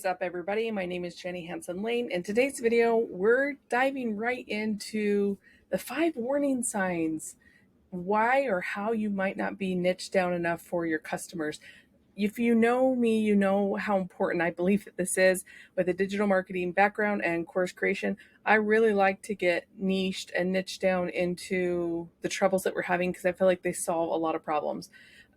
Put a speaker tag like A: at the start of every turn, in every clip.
A: is up, everybody? My name is Jenny Hansen-Lane. In today's video, we're diving right into the 5 warning signs why or how you might not be niched down enough for your customers. If you know me, you know how important I believe that this is. With a digital marketing background and course creation, I really like to get niched and niched down into the troubles that we're having because I feel like they solve a lot of problems.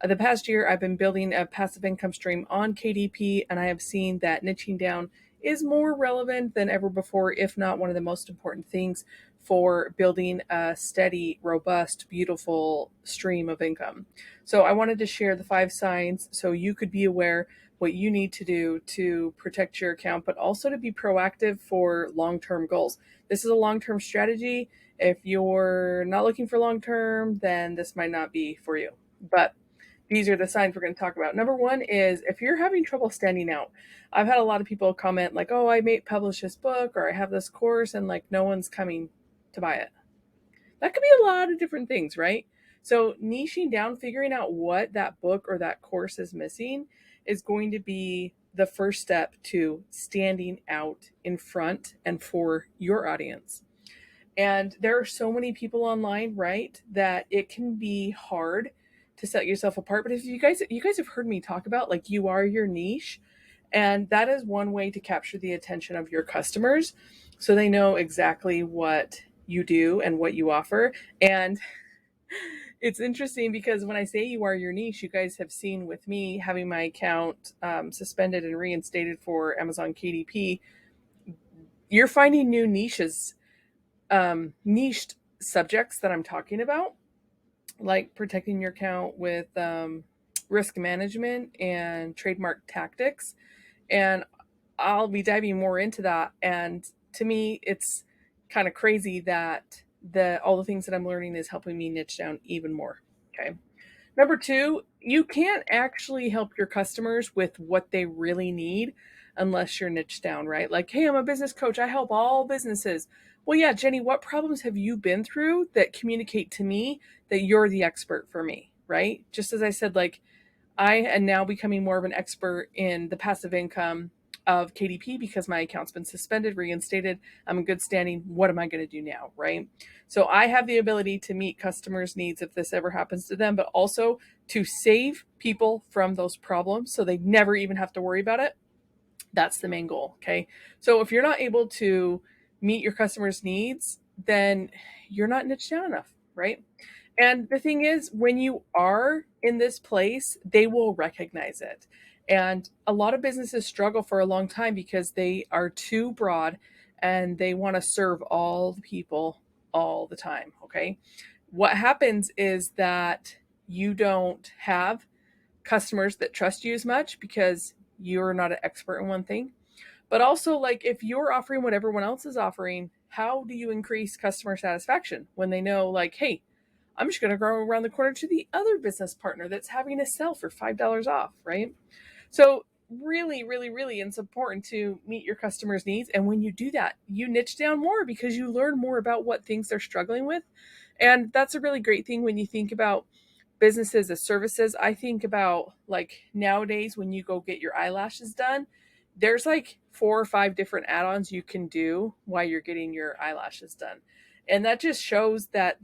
A: The past year, I've been building a passive income stream on KDP, and I have seen that niching down is more relevant than ever before, if not one of the most important things for building a steady, robust, beautiful stream of income. So I wanted to share the 5 signs so you could be aware what you need to do to protect your account, but also to be proactive for long-term goals. This is a long-term strategy. If you're not looking for long-term, then this might not be for you. But these are the signs we're going to talk about. Number 1 is if you're having trouble standing out. I've had a lot of people comment like, oh, I may publish this book or I have this course and like no one's coming to buy it. That could be a lot of different things, right? So niching down, figuring out what that book or that course is missing is going to be the first step to standing out in front and for your audience. And there are so many people online, right, that it can be hard to set yourself apart. But if you guys have heard me talk about like you are your niche, and that is one way to capture the attention of your customers so they know exactly what you do and what you offer. And it's interesting because when I say you are your niche, you guys have seen with me having my account suspended and reinstated for Amazon KDP, you're finding new niches, niched subjects that I'm talking about, like protecting your account with risk management and trademark tactics. And I'll be diving more into that. And to me, it's kind of crazy that all the things that I'm learning is helping me niche down even more. Okay. Number 2, you can't actually help your customers with what they really need unless you're niched down, right? Like, hey, I'm a business coach. I help all businesses. Well, yeah, Jenny, what problems have you been through that communicate to me that you're the expert for me, right? Just as I said, like, I am now becoming more of an expert in the passive income of KDP because my account's been suspended, reinstated. I'm in good standing. What am I going to do now? Right. So I have the ability to meet customers' needs if this ever happens to them, but also to save people from those problems so they never even have to worry about it. That's the main goal. Okay. So if you're not able to meet your customers' needs, then you're not niched down enough. Right. And the thing is, when you are in this place, they will recognize it. And a lot of businesses struggle for a long time because they are too broad and they want to serve all the people all the time. Okay. What happens is that you don't have customers that trust you as much because you're not an expert in one thing. But also, like, if you're offering what everyone else is offering, how do you increase customer satisfaction when they know, like, hey, I'm just going to go around the corner to the other business partner that's having a sale for $5 off, right? So really, really, really, it's important to meet your customers' needs. And when you do that, you niche down more because you learn more about what things they're struggling with. And that's a really great thing when you think about businesses as services. I think about like nowadays when you go get your eyelashes done, there's like 4 or 5 different add-ons you can do while you're getting your eyelashes done. And that just shows that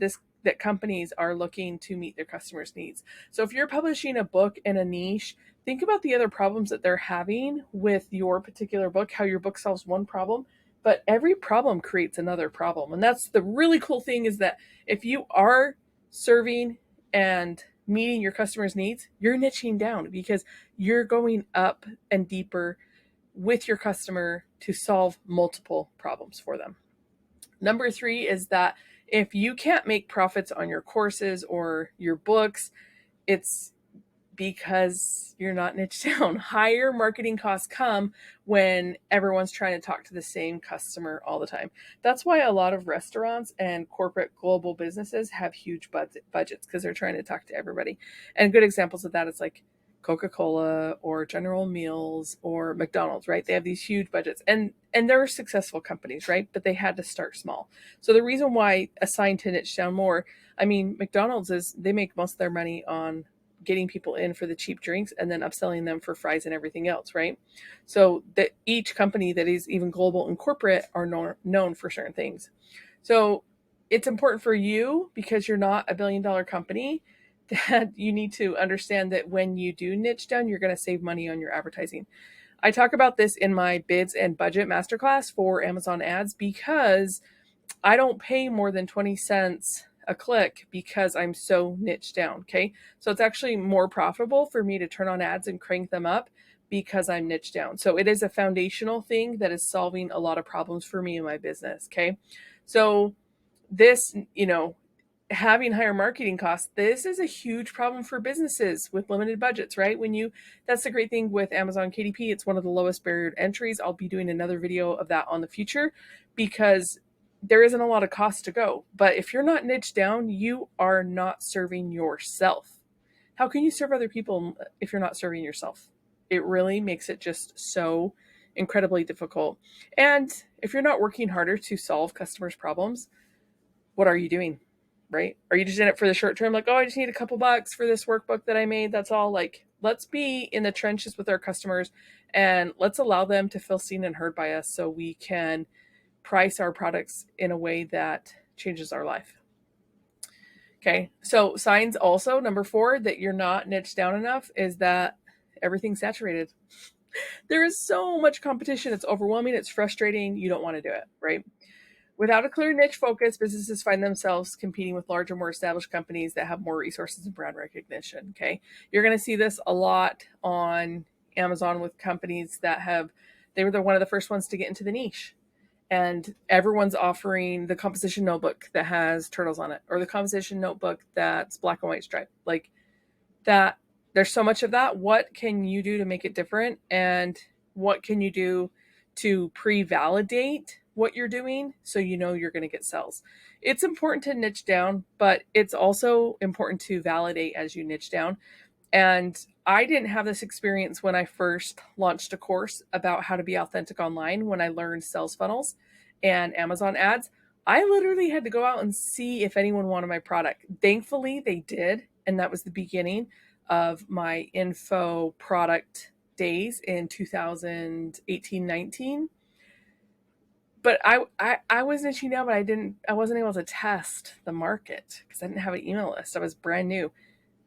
A: that companies are looking to meet their customers' needs. So if you're publishing a book in a niche, think about the other problems that they're having with your particular book, how your book solves one problem, but every problem creates another problem. And that's the really cool thing, is that if you are serving and meeting your customers' needs, you're niching down because you're going up and deeper with your customer to solve multiple problems for them. Number 3 is that if you can't make profits on your courses or your books, it's because you're not niched down. Higher marketing costs come when everyone's trying to talk to the same customer all the time. That's why a lot of restaurants and corporate global businesses have huge budgets, because they're trying to talk to everybody. And good examples of that is like Coca-Cola or General Mills or McDonald's, right? They have these huge budgets, and they're successful companies, right? But they had to start small. So the reason why assigned to niche down more, I mean, McDonald's is, they make most of their money on getting people in for the cheap drinks and then upselling them for fries and everything else, right? So that each company that is even global and corporate are known for certain things. So it's important for you, because you're not a billion-dollar company, that you need to understand that when you do niche down, you're going to save money on your advertising. I talk about this in my bids and budget masterclass for Amazon ads, because I don't pay more than 20 cents a click because I'm so niche down. Okay. So it's actually more profitable for me to turn on ads and crank them up because I'm niche down. So it is a foundational thing that is solving a lot of problems for me in my business. Okay. So this, having higher marketing costs, this is a huge problem for businesses with limited budgets, right? That's the great thing with Amazon KDP. It's one of the lowest barrier entries. I'll be doing another video of that on the future, because there isn't a lot of cost to go. But if you're not niche down, you are not serving yourself. How can you serve other people if you're not serving yourself? It really makes it just so incredibly difficult. And if you're not working harder to solve customers' problems, what are you doing? Right? Are you just in it for the short term? Like, oh, I just need a couple bucks for this workbook that I made. That's all. Like, let's be in the trenches with our customers, and let's allow them to feel seen and heard by us, so we can price our products in a way that changes our life. Okay. So signs also, number 4, that you're not niche down enough, is that everything's saturated. There is so much competition. It's overwhelming. It's frustrating. You don't want to do it, right? Without a clear niche focus, businesses find themselves competing with larger, more established companies that have more resources and brand recognition. Okay. You're going to see this a lot on Amazon with companies they were one of the first ones to get into the niche. And everyone's offering the composition notebook that has turtles on it, or the composition notebook that's black and white striped. Like that, there's so much of that. What can you do to make it different? And what can you do to pre-validate what you're doing so you know you're going to get sales? It's important to niche down, but it's also important to validate as you niche down. And I didn't have this experience when I first launched a course about how to be authentic online. When I learned sales funnels and Amazon ads, I literally had to go out and see if anyone wanted my product. Thankfully, they did. And that was the beginning of my info product days in 2018-19. But I was niching down, but I wasn't able to test the market because I didn't have an email list. I was brand new.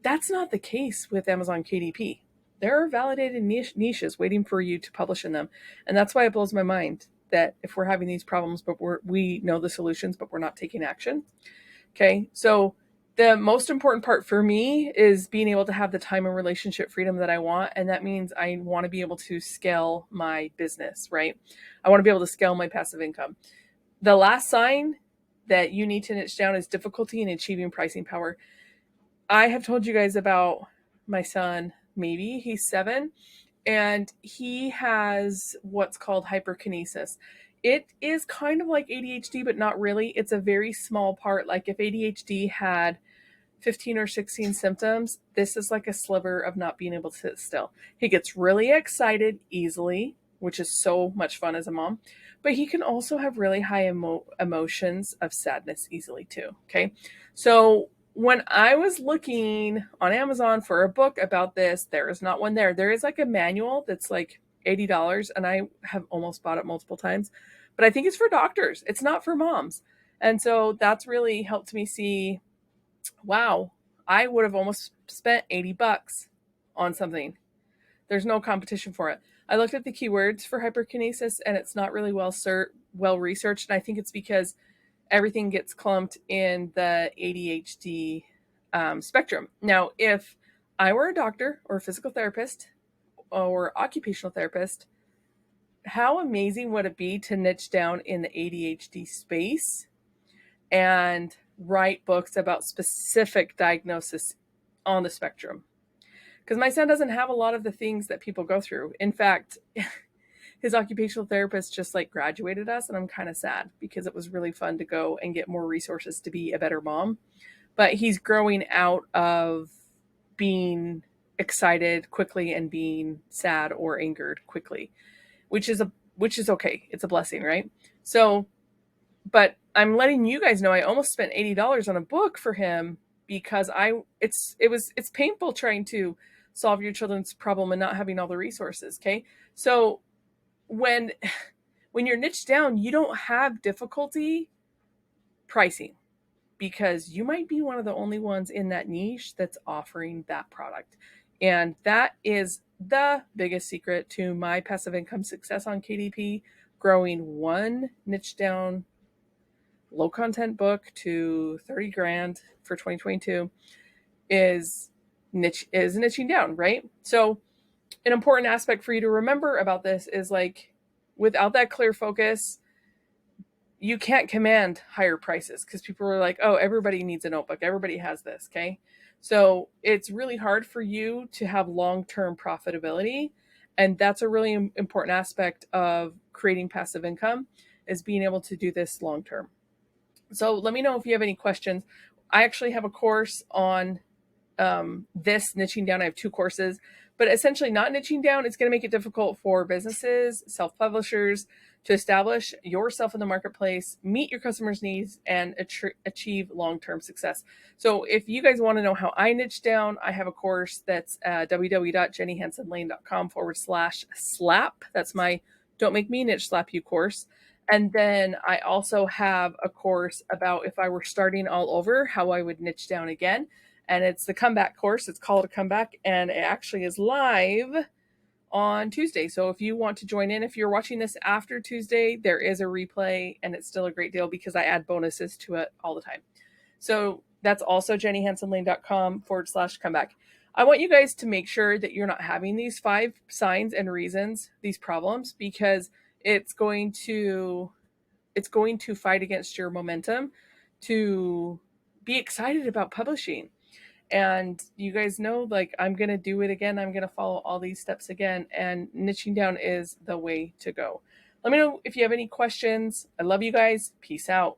A: That's not the case with Amazon KDP. There are validated niches waiting for you to publish in them. And that's why it blows my mind that if we're having these problems, but we know the solutions, but we're not taking action. Okay. So the most important part for me is being able to have the time and relationship freedom that I want. And that means I want to be able to scale my business, right? I want to be able to scale my passive income. The last sign that you need to niche down is difficulty in achieving pricing power. I have told you guys about my son, maybe he's 7, and he has what's called hyperkinesis. It is kind of like ADHD, but not really. It's a very small part. Like if ADHD had 15 or 16 symptoms, this is like a sliver of not being able to sit still. He gets really excited easily, which is so much fun as a mom, but he can also have really high emotions of sadness easily too. Okay. So when I was looking on Amazon for a book about this, there is not one there. There is like a manual that's like $80, and I have almost bought it multiple times, but I think it's for doctors. It's not for moms. And so that's really helped me see, wow, I would have almost spent $80 on something. There's no competition for it. I looked at the keywords for hyperkinesis, and it's not really well researched. And I think it's because everything gets clumped in the ADHD spectrum. Now, if I were a doctor or a physical therapist or occupational therapist, how amazing would it be to niche down in the ADHD space and write books about specific diagnosis on the spectrum? Because my son doesn't have a lot of the things that people go through. In fact, his occupational therapist just like graduated us, and I'm kind of sad because it was really fun to go and get more resources to be a better mom. But he's growing out of being excited quickly and being sad or angered quickly, which is okay. It's a blessing, right? So, but I'm letting you guys know I almost spent $80 on a book for him because it's painful trying to solve your children's problem and not having all the resources. Okay. So when you're niched down, you don't have difficulty pricing because you might be one of the only ones in that niche that's offering that product. And that is the biggest secret to my passive income success on KDP, growing one niche down low content book to 30 grand for 2022 is niching down, right? So an important aspect for you to remember about this is like, without that clear focus, you can't command higher prices because people are like, oh, everybody needs a notebook. Everybody has this. Okay. So it's really hard for you to have long-term profitability. And that's a really important aspect of creating passive income, is being able to do this long-term. So let me know if you have any questions. I actually have a course on this niching down. I have 2 courses, but essentially not niching down. It's going to make it difficult for businesses, self-publishers to establish yourself in the marketplace, meet your customers' needs, and achieve long-term success. So if you guys want to know how I niche down, I have a course that's www.jennyhansenlane.com/slap. That's my Don't Make Me Niche Slap You course. And then I also have a course about if I were starting all over, how I would niche down again. And it's the comeback course. It's called a comeback, and it actually is live on Tuesday. So if you want to join in, if you're watching this after Tuesday, there is a replay, and it's still a great deal because I add bonuses to it all the time. So that's also jennyhansenlane.com/comeback. I want you guys to make sure that you're not having these 5 signs and reasons, these problems, because it's going to fight against your momentum to be excited about publishing. And you guys know, like, I'm going to do it again. I'm going to follow all these steps again. And niching down is the way to go. Let me know if you have any questions. I love you guys. Peace out.